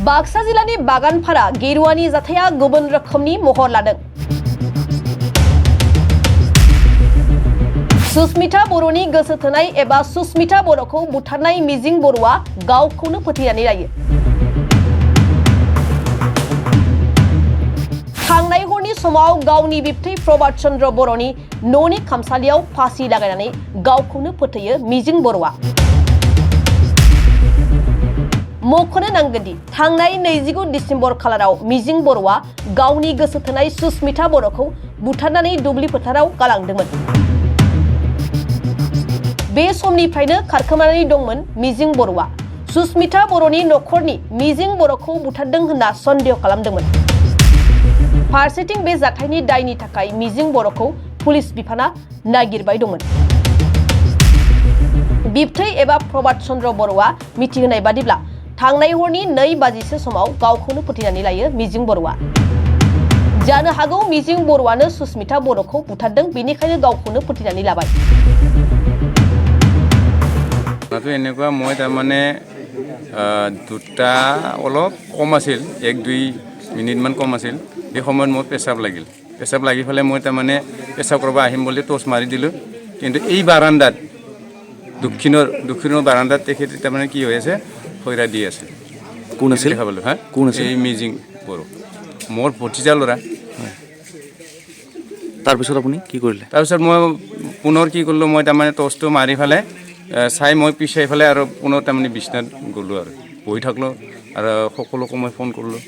बाक्सा जिल्लानि बागानफारा गेरुवानि जाथाया गुबुन रोखोमनि महर लादों। सुस्मिता बर'नि गोसो थोनाय एबा सुस्मिता बर'खौ बुथारनाय मिजिं बर'आ गावखौनो फोथैनानै लायो। थांनाय हरनि समाव गावनि बिबथै प्रभात चन्द्र बर'नि न'नि खामसालियाव फासि लागायनानै गावखौनो फोथैयो मिजिं बर'आ। मख'नो नांगोनदि थांनाय 29 डिसेम्बर खालाराव मिजिं बर'आ गावनि गोसो थोनाय सुस्मिता बर'खौ बुथारनानै दुब्लि फोथाराव गालांदोंमोन। बे समनिफ्रायनो खारखोमानानै दंमोन मिजिं बर'आ। सुस्मिता बर'नि नखरनि मिजिं बर'खौ बुथारदों होनना सन्देह खालामदोंमोन। फारसेथिं बे जाथायनि दायनि थाखाय मिजिं बर'खौ पुलिस बिफाना नागिरबाय दंमोन। बिबथै एबा प्रभात चन्द्र बर'आ मिथिहोनाय बादिब्ला थांनाय हरनि 2 बाजिसो समाव गावखौनो फोथैनानै लायो मिजिं बर'आ। जानो हागौ मिजिं बर'आनो सुस्मिता बर'खौ बुथारदों, बेनिखायनो गावखौनो फोथैनानै लाबाय। এনেকুৱা মই তাৰমানে দুটা অলপ কম আছিল, 1-2 মিনিটমান কম আছিল। এই সময়ত মোৰ পেচাব লাগি ফেলে মই তাৰমানে পেচাব কৰিব আহিম বুলি টৰ্চ মাৰি দিলোঁ। কিন্তু এই বাৰান্দাত দক্ষিণৰ বাৰান্দাত তেখেতে তাৰমানে কি হৈ আছে, খৈৰা দি আছে। কোন আছিল? দেখা পালোঁ। কোন আছিল? এই মিজিং বড়ো, মোৰ ভতিজা ল'ৰা। তাৰপিছত আপুনি কি কৰিলে? তাৰপিছত মই পুনৰ কি কৰিলোঁ, মই তাৰমানে টৰ্চটো মাৰি ফেলে চাই মই পিছাই ফেলে আৰু পুনৰ তাৰমানে বিচনাত গ'লোঁ আৰু বহি থাকলোঁ। আৰু সকলোকে মই ফোন কৰিলোঁ।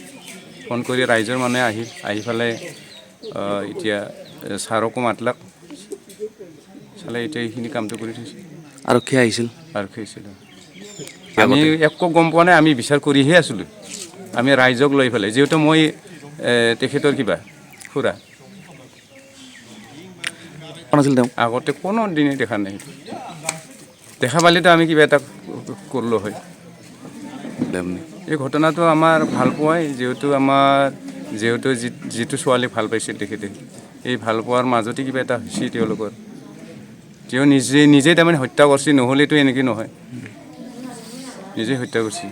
ফোন কৰি ৰাইজৰ মানুহে আহি ফেলে এতিয়া ছাৰকো মাতলাক, চালে এতিয়া এইখিনি কামটো কৰি থৈছে। আৰক্ষী আহিছিল? আৰক্ষী আহিছিল। আমি একো গম পোৱা নাই, আমি বিচাৰ কৰিহে আছিলোঁ। আমি ৰাইজক লৈ পেলাই, যিহেতু মই তেখেতৰ কিবা খুৰা আছিল, তেওঁ আগতে কোনো দিনে দেখা নাই। দেখা পালেতো আমি কিবা এটা কৰিলোঁ হয়। এই ঘটনাটো আমাৰ ভাল পোৱাই, যিহেতু যিটো ছোৱালীক ভাল পাইছিল তেখেতে, এই ভাল পোৱাৰ মাজতে কিবা এটা হৈছে তেওঁলোকৰ। তেওঁ নিজে তাৰমানে হত্যা কৰিছে, নহ'লেতো এনেকৈ নহয়, নিজে হত্যা কৰিছে।